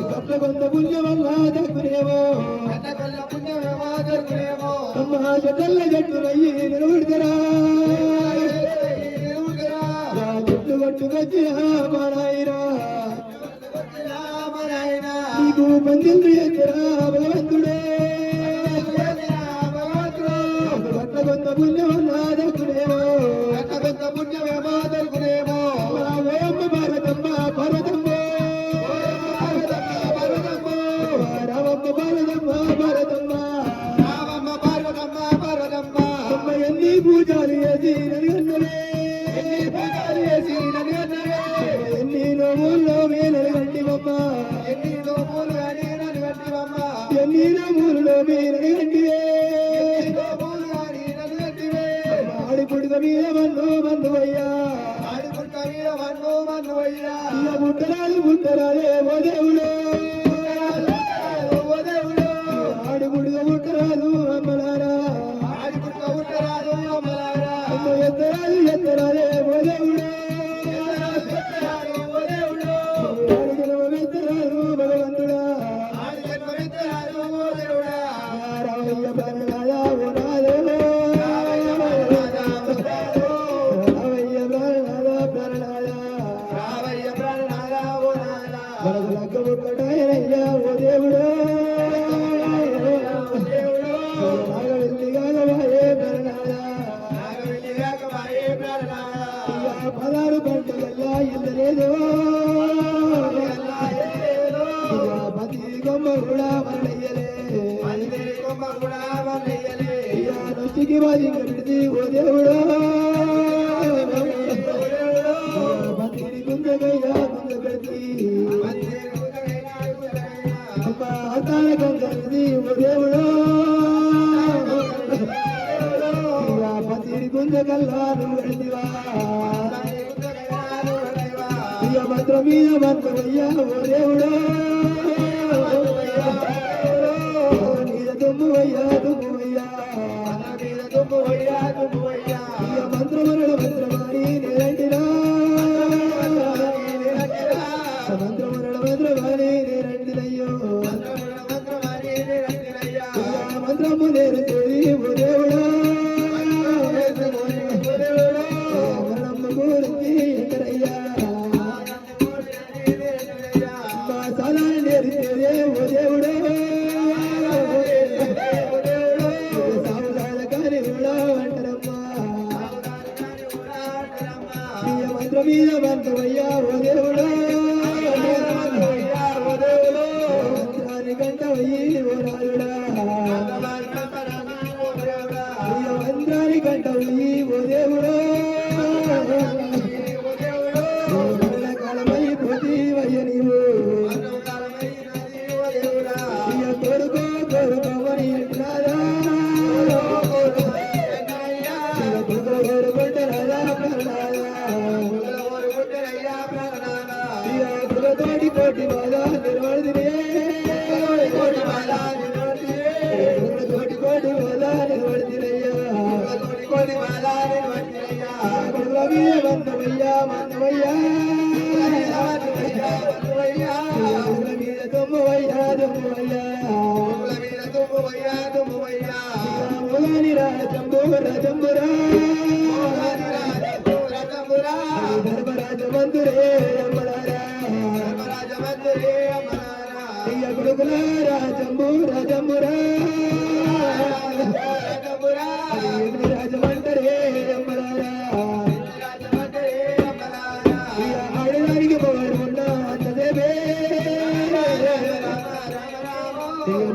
కట్ల కొంత పుణ్యం వల్ల దక్కునేమో అమ్మ చెట్ల చెట్టునయ్యి నిలబడితరా చెట్లు కట్టుకొచ్చి మానాయిరా నీకు పందిళ్ళు ఎచ్చరా భగవంతుడే కట్ల కొంత పుణ్యం వల్ల దక్కునేమో భారతమ్మ భారతమ్మ రామమ్మ భారతమ్మ అమ్మ ఎన్ని పూజలు చేసి నన్ను ఎన్ని నోముల్లో మేలు గంటివమ్మ ఎన్ని నోముల్లో మేలు గంటివే ఆడిపుడిక మీద మన్ను అయ్యా ముట్టరాలు ముట్టరాలే ఓ దేవుడు ఆడిపుడిక ముట్టరాలు అమ్మలారా అమ్మ ఎత్తరాలు ఎత్తరాలే ఓ దేవుడు ఎత్తరాలు భగవంతుడా రామయ్య ప్రాణనాదా ఓ నాదో ఒక్కటాయనయ్యా ఓ దేవుడు పదారు పంటలల్లా ఇల్లలేదు పతి కొమ్మ కూడా మరణయ్యలే నొచ్చికి బాధి పెడితే ఓ దేవుడు పతిని గుంజగయ్యా గుంజ పెడితే గంగది ఓ దేవుడు పతిని గుంజగల్లా నువ్వు వెళ్ళివా మంత్రం మీద మంత్రమయ్యా ఓ దేవుడు నీద దుమ్మువయ్యా దుమ్మువయ్యా మంత్రమరణ మంత్రమాని నేరంటిరా మంత్రమరణ మంత్రమాని నేరంటిరయ్యో మంత్రము నేను తోడి ఓ దేవుడు మరణమ్మ గురించి ఎక్కడయ్యా సాధారణ నేర్చేదే ఓ దేవుడు సావధాన కాని కూడా అంటారమ్మా మంత్రం మీద మంత్రమయ్యా ఓ దేవుడు మంత్రాన్ని కంటవయ్యి ఓ రాజుడా మంత్రాన్ని కంటవయ్యి ఓ దేవుడు కాలమై పోతీవయ్య నీవు కొడుకో కొడుకోమని అంటున్నారా కోరుకుంటారా తోటి కోటి బాధ నిర్వడినే తోటి కోటి బాధ నిర్వడినయ్యా మందమయ్యా మందమయ్యా మీద తుమ్మవయ్యా తుమ్మవయ్యా రాజంబురా ధర్మరాజ మందురే అమ్మలారా కొడుకులా రాజంబురా రాజమంటరే అమ్మలారా ఆడడానికి పోవాడు ఉన్నా అంతసేపే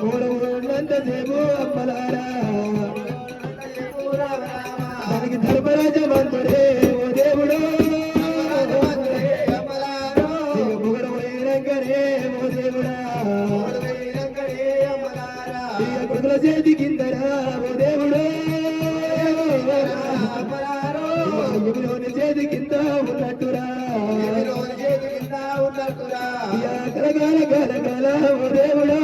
మూడవున్నంతసేపు అమ్మలారా దానికి ధర్మరాజ మంతుడే ఓ దేవుడు ముగడు పోయినంకనే ఓ దేవుడా కొడుకుల చేతి కిందరా ఓ దేవుడు ఎమిలోని చేతి కింద ఉన్నట్టురా కలగాల కలగాల ఓ దేవుడు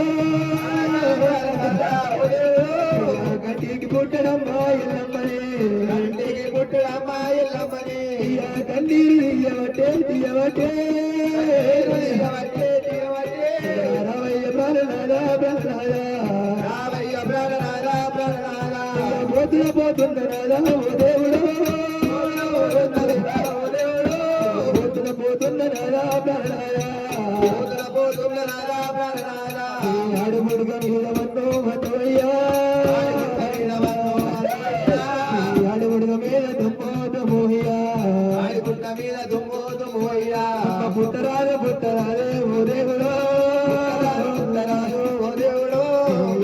కంటికి పుట్టడమ్మా ఇల్లమ్మని కన్నీరు తీయవటే ప్రాణనాథ ప్రాణనాథ రామయ్య ప్రాణనాథ ప్రాణనాథ పోతున్న పోతున్న నాదా ఓ దేవుడు పోతున్న పోతున్న నాదా ప్రాణనాథ పోతున్న నాథ ప్రాణనాథ ఆడుముడుగా మీద వన్నో మతవయ్యా ఆడుముడుగా మీద దుమ్మోదమోయ్యా ఆడుకుంట మీద దుమ్మోదమోయ్యా పుట్టరాదే పుట్టరాదే ఓ దేవుడు ఓ దేవుడు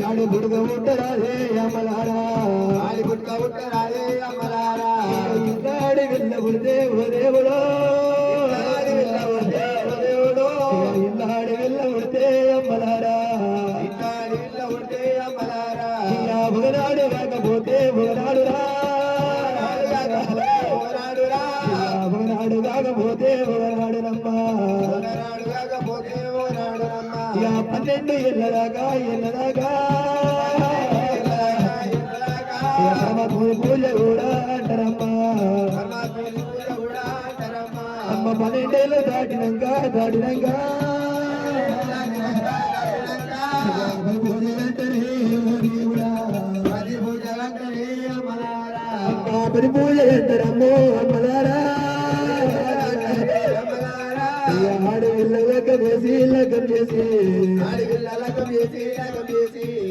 ఆడుముడుగా పుట్టరాదే అమలారా ఆడుకుంట ఉట్టరాదే అమలారా ఇందాడి వెళ్ళ పుడితే ఓ దేవుడు ఇందాడి వెళ్ళ పుడితే అమ్మలారా ఒకనాడు కాకపోతే ఒకనాడురా ఒకనాడు కాకపోతే ఒకనాడునమ్మా ఇక 12 ఏళ్ళదాకా పూజ కూడా అంటారమ్మా అమ్మ 12 ఏళ్ళు దాటినాక పది పూజ అంటారమ్మో అమ్మలారా ఆడు లగ్గం చేసి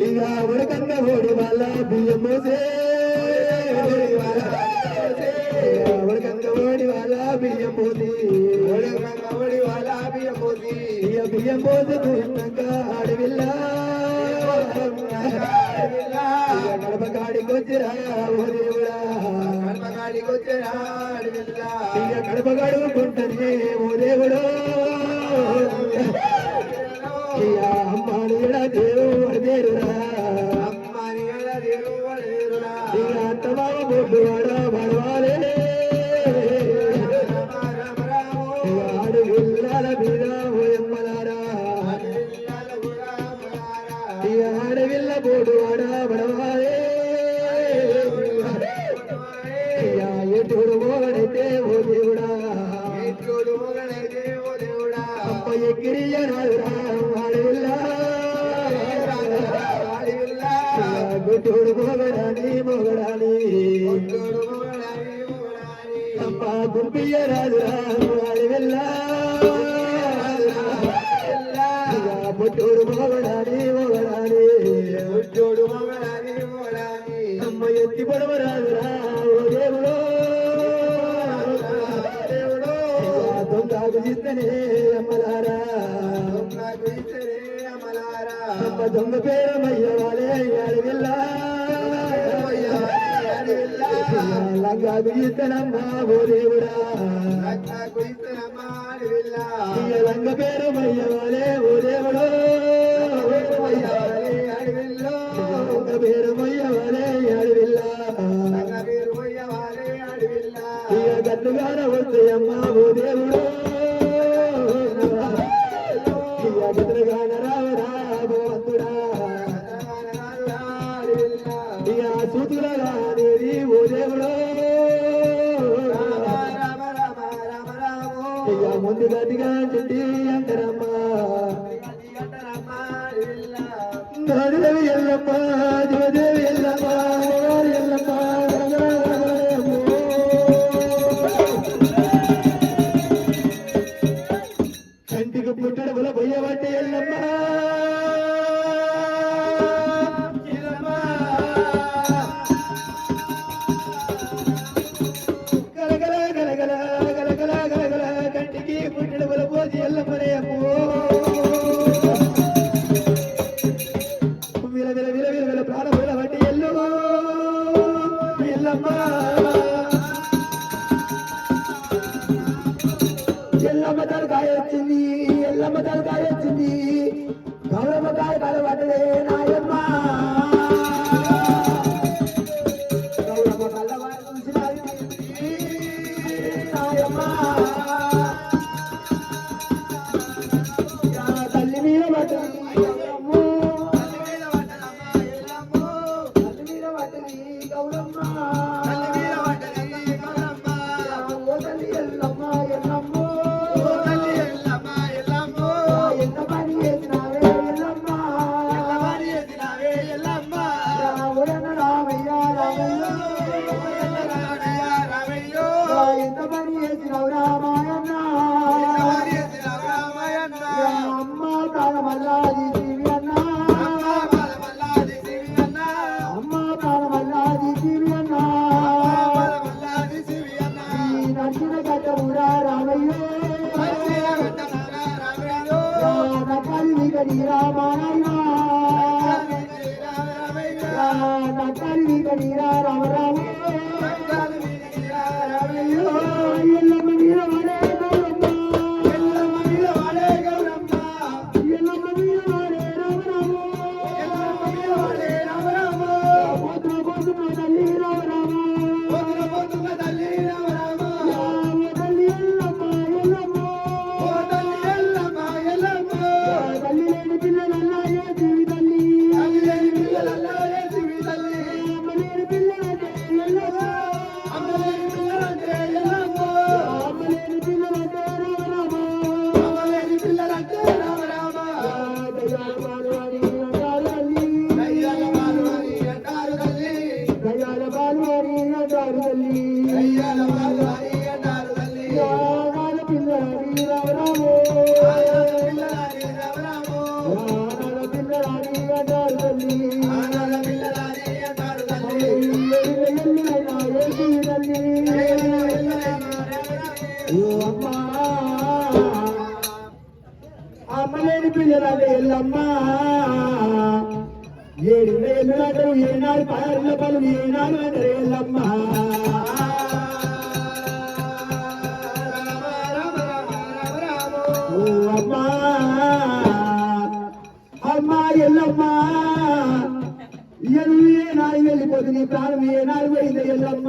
ఇక ఉడకన్న ఓడి వాళ్ళ బియ్యం మోసే ఉడకన్న ఓడి వాళ్ళ బియ్యం పోసి ఇక బియ్యం పోసి చూసినాక ఆడవిల్ల గడప కాడికి వచ్చిరా ఓ దేవుడా ఇక గడప గడుపుకుంటనే ఓ దేవుడు ఇక అమ్మానిడా దేవుడు దేవుడా ఇక అత్తమావ బొడ్డు పడవాలే ఇక ఆడు విల్లాల మీద ఓయమ్మలారా ఇక ఆడవిల్ల బోడు పడవాలే ఇక ఎటుడు మోగడైతే ఓ దేవుడా అమ్మ ఎక్కిరియ రాదురా ఆడవిల్ల గుడ్డోడు మొగడాలి అమ్మ గుంపియ రాదురా ఆడవిల్ల బొట్టోడు మొగడాలి అమ్మ ఎత్తి పడవరాదురా ఓ దేవుడు దొంగకు ఇస్తనే అమ్మలారా అమ్మ దొంగ పేరమయ్య వాళ్ళే అడవిల్లా లంగాకు ఇస్తనమ్మా ఓ దేవుడా లంగ పేరమయ్య వాళ్ళే ఓ దేవుడు లంగ పేరమయ్య వాళ్ళే అడవిల్లా ఇక గట్టుగాన వస్తాయమ్మా ఓ దేవుడు ఇక గట్టుగాన రావరా భగవంతుడా ఇక సూతులగా అనేది ఓ దేవుడు ఇక ముందు గట్టిగా చుట్టి అంటారమ్మా దేవి ఎల్లమ్మ దేవి ఎల్లమ్మ ఎల్లమ్మ కంటికి పుట్టడముల పోయబట్టి ఎల్లమ్మ గలగల గలగల గలగల గలగల కంటికి పుట్టడముల పోసి ఎల్లమ్మనే అమ్మో విల విల విల విల విల ప్రాణముల బట్టి ఎల్లు నక్కాలి నీకని రామారాయణ నక్కాలి నీకని రామరామ ఎల్లమ్మ మీద వాడే గౌరమ్మ ఎల్లమ్మ మీద వాడే గౌరమ్మ ఎల్లమ్మ మీద వాడే రామరామ ఎల్లమ్మ మీద వాడే రామరామ పోతున్న పోతున్న తల్లి రామరామ పోతున్న పోతున్న తల్లి రామరామ ఓ తల్లి ఎల్లమ్మ ఎల్లమ్మ ఓ తల్లి ఎల్లమ్మ ఎల్లమ్మ తల్లి లేని పిల్లలల్లా ఏ జీవి తల్లి తల్లి లేని పిల్లలల్లా ఏ జీవి తల్లి అమ్మ లేని పిల్లలంటే ఎల్లమ్మ అమ్మ లేని పిల్లలంటే ఎల్లమ్మ అమ్మ లేని పిల్లలంటే రామరామ అమ్మ లేని పిల్లలంటే రామరామ దయ్యాల బాలువారి అంటారు తల్లి దయ్యాల బాలువారి అంటారు తల్లి దయ్యాల బాలువారి అంటారు తల్లి దయ్యాల బాలువారి అంటారు తల్లి ఆనాల పిల్లలారి రామరామో ఆనాల పిల్లలారి రామరామో ఆనాల పిల్లలారి అంటారు తల్లి ఆనాల పిల్లలారి అంటారు తల్లి ఎల్లెల్లైనా ఏసి తల్లి ఓ అమ్మా అమ్మలేని పిల్లలాడే ఎల్లమ్మ ఏడు ఎల్లులంటారు ఏనాడు పదహారుల పలు ఏనాడు అంటారు ఎల్లమ్మ ఓ అమ్మా అమ్మా ఎల్లమ్మ ఎల్లు ఏనాడు వెళ్ళిపోతుంది నీ ప్రాణం ఏనాడు పోయింది ఎల్లమ్మ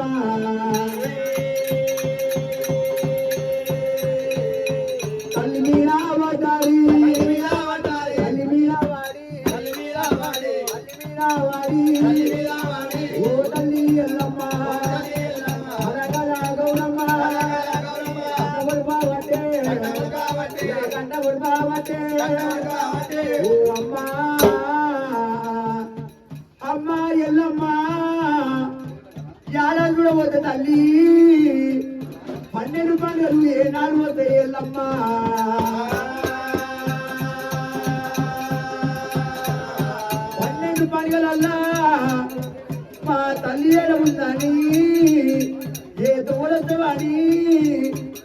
తల్లి మీరా వాడాలి తల్లి మీరా వాడాలి తల్లి మీరా వాడి తల్లి మీరా వాడి తల్లి మీరా వాడి తల్లి మీరా వాడి ఓ తల్లి ఎల్లమ్మ తల్లి ఎల్లమ్మ అరగల గౌరమ్మ అరగల గౌరమ్మ కంటబడి బావటే కంటబడి బావటే కంటబడి బావటే కంటబడి బావటే ఓ అమ్మ అమ్మ ఎల్లమ్మ యాడ కూడా పోతే తల్లి 12 పండుగలు ఏనాడు పోతాయి ఎల్లమ్మ 12 పండుగలల్లా మా తల్లి ఏడ ఉందని ఏ తోడని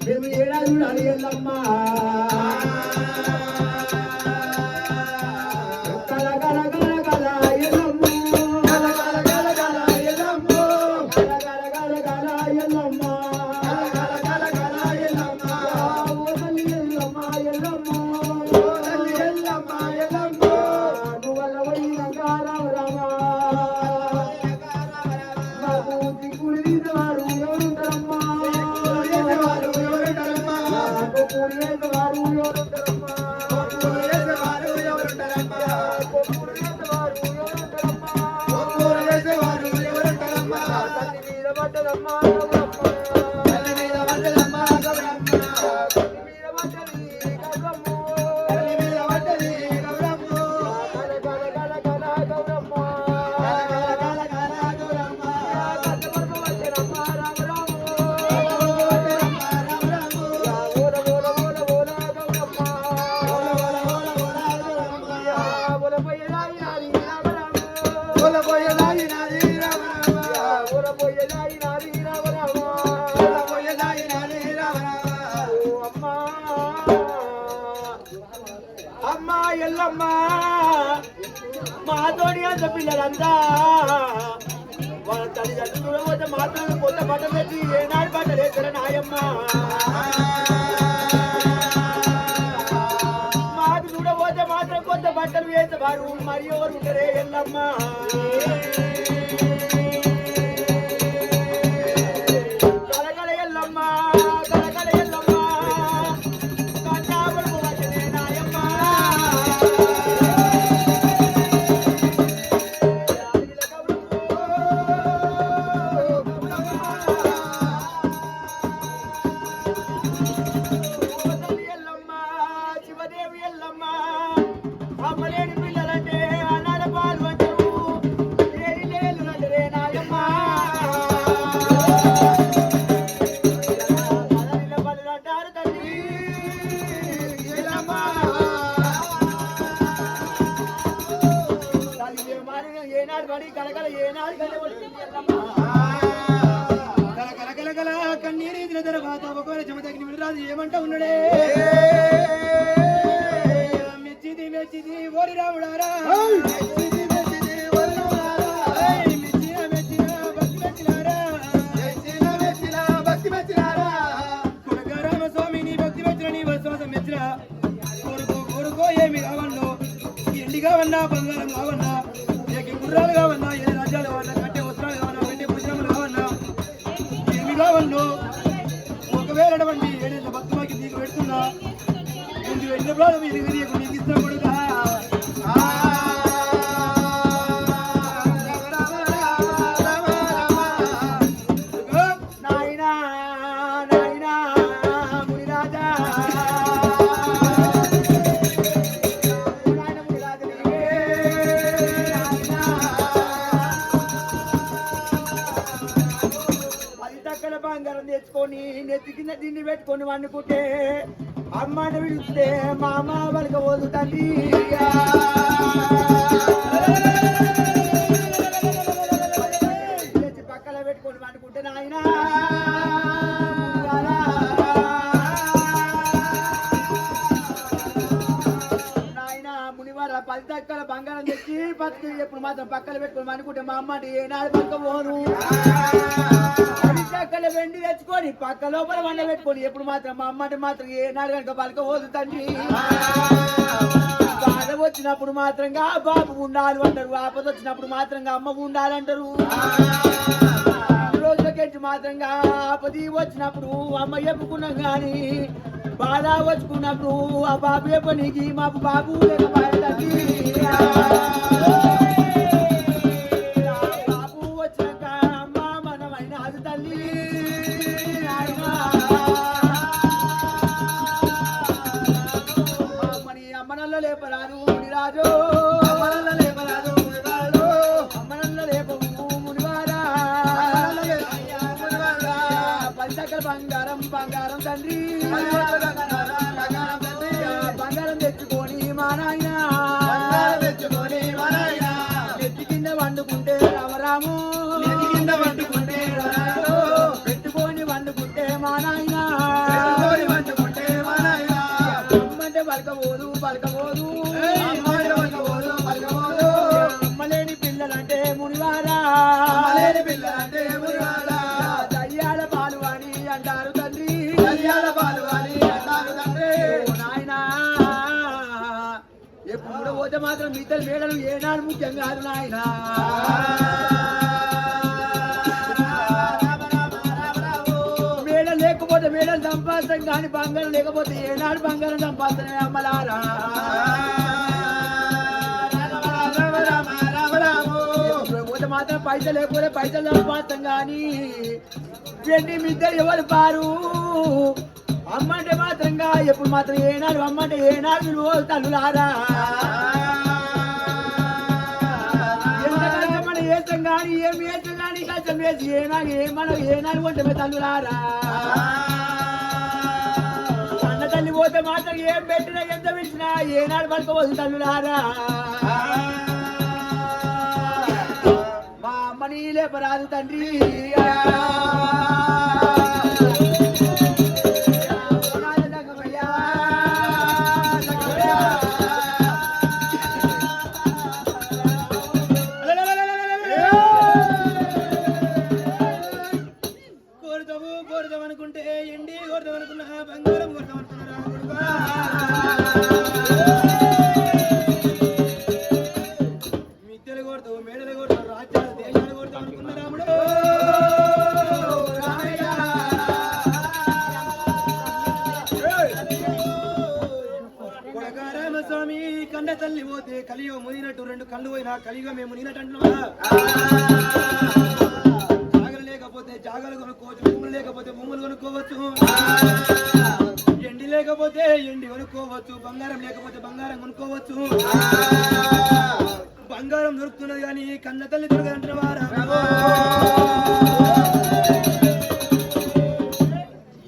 మేము ఏడా చూడాలి ఎల్లమ్మ కల కల కల కల ఎల్లమ్మ కల కల కల కల ఎల్లమ్మ కల కల కల కల ఎల్లమ్మ అమ్మా ఎల్లమ్మ మా తోడి అంత పిల్లలంతా వాళ్ళ తల్లిదండ్రులు చూడబోతే మాత్రం కొత్త బట్టలు పెట్టి ఏనాడు బట్టలు వేసారు నాయమ్మ మాకు చూడబోతే మాత్రం కొత్త బట్టలు వేసేవారు మరి ఎవరు ఉంటారే ఎల్లమ్మ కలకల ఎల్లమ్మ కలకల ఎల్లమ్మ అమ్మలేని పిల్లలంటే అనాథ పాలు అంటారు లేని లేలు అంటే నాయమ్మ పనులు అంటారు తల్లి ఏనాడు పడి కలకల ఏనాడు కలకల కన్నీరు ఇదిన తర్వాత ఒకవేళ చెమ తగిన విడరాదు ఏమంటా ఉన్నాడే మెచ్చిది ఓరి రాముడారా మెచ్చిది మెచ్చిది ఓరి రాముడారా మెచ్చిన మెచ్చిన భక్తి మెచ్చినారా మెచ్చిన భక్తి మెచ్చినారా కొడుక రామస్వామి నీ భక్తి మెచ్చిన నీ విశ్వాసం మెచ్చిన కోరుకో కోరుకో ఏమి కావన్నో ఎండి కావన్నా బంగారం కావన్నా ఏకి గుర్రాలు కావన్నా ఏ రాజ్యాలు కావన్నా కట్టే వస్త్రాలు కావన్నా పెట్టే భుజనములు కావన్నా ఏమి కావన్నో ఒకవేళ అటువంటి ఏడేళ్ళ భక్తులకి నీకు పెడుతున్నా ముందు వెళ్ళినప్పుడు మీరు నీకు ఇస్తా కొడుకా బంగారం తెచ్చుకొని నెత్తి కింద తిండి పెట్టుకొని వండుకుంటే అమ్మాట విడిస్తే మా అమ్మ వాళ్ళకి వదులుతుంది పక్కన పెట్టుకొని వండుకుంటే నాయన నాయన మునివార 10 తక్కల బంగారం తెచ్చి బతుకు ఎప్పుడు మాత్రం పక్కన పెట్టుకొని వండుకుంటే మా అమ్మాట ఏనాడు పక్కపోను చక్కలు వెండి తెచ్చుకొని పక్క లోపల వండ పెట్టుకొని ఎప్పుడు మాత్రం మా అమ్మటి మాత్రం ఏనాడు కనుక పలక పోతుందండి బాధ వచ్చినప్పుడు మాత్రంగా బాబు ఉండాలి అంటారు ఆపద వచ్చినప్పుడు మాత్రంగా అమ్మ ఉండాలంటారు రోజులకెంచి మాత్రంగా ఆపది వచ్చినప్పుడు అమ్మ చెప్పుకున్నాం గాని బాధ వచ్చుకున్నప్పుడు ఆ బాబు చెప్పనీకి మాకు బాబు లేక అమ్మనల్లో లేపరాదు మునిరాజు అమ్మనల్లో లేపరాదు మునిరాజు అమ్మనల్లో లేపవు మునివారా 10 తక్కల బంగారం బంగారం తండ్రి బంగారం తెచ్చుకొని మా నాయన తెచ్చుకొని మా నాయన నెత్తి కింద వండుకుంటే రామరాము నెత్తి కింద వండుకుంటే రాము పెట్టుకొని వండుకుంటే మా నాయన వండుకుంటే మా నాయన అమ్మంటే పలకపోదు పలకపోదు పలకపోదు అమ్మలేని పిల్లలంటే మునివారా అమ్మలేని పిల్లలంటే మునివారా దయ్యాల పాలు అని అంటారు తండ్రి దయ్యాల పాలు అని అంటారు తండ్రి నాయనా ఎప్పుడు పోతే మాత్రం మిగతా మేడలు ఏనాడు ముఖ్యం కాదు నాయన మేడలు లేకపోతే మేడలు సంపాదం కానీ బంగారం లేకపోతే ఏనాడు బంగారం సంపాదనే అమ్మలారా పోతే మాత్రం పైసలు లేకపోతే పైసలు సంపాదం కానీ వెండి మిద్దరు ఎవరు పారు అమ్మంటే మాత్రంగా ఎప్పుడు మాత్రం ఏనాడు అమ్మంటే ఏనాడు నువ్వు తల్లులారా ఎంతకాలం మనం వేస్తాం కానీ ఏం వేస్తాం కానీ కష్టం వేసి ఏనాడు ఏమన్నా ఏనాడు కొంచెమే తల్లులారా అన్న తల్లి పోతే మాత్రం ఏం పెట్టినా ఎంత పెట్టినా ఏనాడు పడుకోవచ్చు తల్లులారా మా అమ్మని లేపరాదు తండ్రి కోరుతామనుకుంటే ఎండి కోరుతామనుకున్నా బంగారం కోరుతామనుకున్నారా మిద్దెలు కోరుతావు మేడలు కోరుతావు రాజ్యాలు దేశాలు కోరుతావు అనుకున్న రాముడు రామస్వామి కన్న తల్లి పోతే కలియుగం మునినట్టు 2 కళ్ళు పోయినా కలియుగం మేము మునినట్టు అంటున్నా లేకపోతే జాగాలు కొనుక్కోవచ్చు భూములు లేకపోతే భూములు కొనుక్కోవచ్చు ఎండి లేకపోతే ఎండి కొనుక్కోవచ్చు బంగారం లేకపోతే బంగారం కొనుక్కోవచ్చు బంగారం దొరుకుతున్నది కానీ కన్న తల్లి దొరకదంటున్న వారా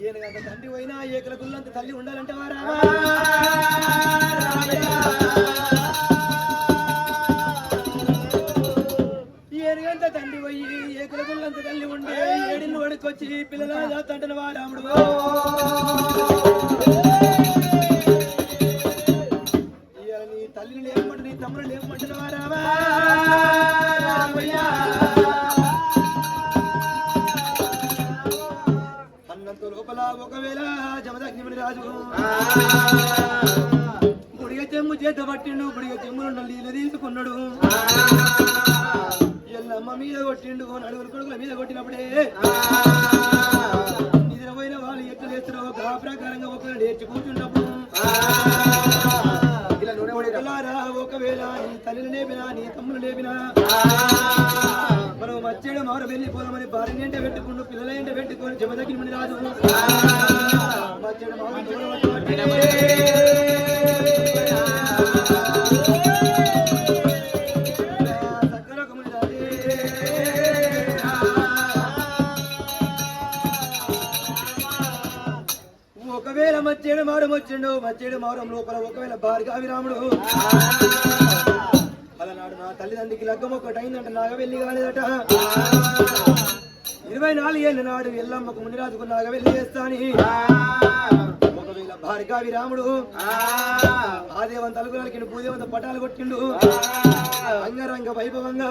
ఏనుగంత తండ్రి పోయినా ఏకల గుళ్ళంత తల్లి ఉండాలంటే వారా ఏనుగంత తండ్రి పోయి ఏకల గుళ్ళంత తల్లి ఉండే ఏడిని వడుకొచ్చి పిల్లల తండ్రి వారాముడు నీ తల్లిని లేవమంటే నీ తమ్ముడు లేవమంటున్నావా రావా అన్నంత లోపల ఒకవేళ జమదగ్నిమని రాజు బుడిగ చెమ్ము చేత పట్టిండు బుడిగ చెమ్ములు నీళ్ళు తీసుకున్నాడు ఎల్లమ్మ మీద కొట్టిండు నడుగురు కొడుకుల మీద కొట్టినప్పుడే నిద్రపోయిన వాళ్ళు ఎట్లా లేస్తారో ఆ ప్రకారంగా ఒకవేళ లేచి కూర్చున్నప్పుడు ఒకవేళ నీ తల్లిని లేపినా నీ తమ్ముడు లేపినా మనం వచ్చేడు మారు వెళ్ళిపోదామని భార్యని ఎంట పెట్టుకుంటూ పిల్లల ఎంట పెట్టుకొని జమదగ్నిమని రాజు వచ్చేడు మారు ఒకవేళ మచ్చేడు మారం వచ్చిండు మచ్చేడు మారం లోపల ఒకవేళ భార్గవిరాముడు అలనాడు నా తల్లిదండ్రికి లగ్గం ఒకటైందంట నాగవెల్లి కాలేదట 24 ఏళ్ళ నాడు ఎల్లమ్మకు మునిరాజుకు నాగవెల్లి చేస్తాని ఒకవేళ భార్గవిరాముడు ఆ దేవంత అలుగులకి భూదేవంత పటాలు కొట్టిండు అంగరంగ వైభవంగా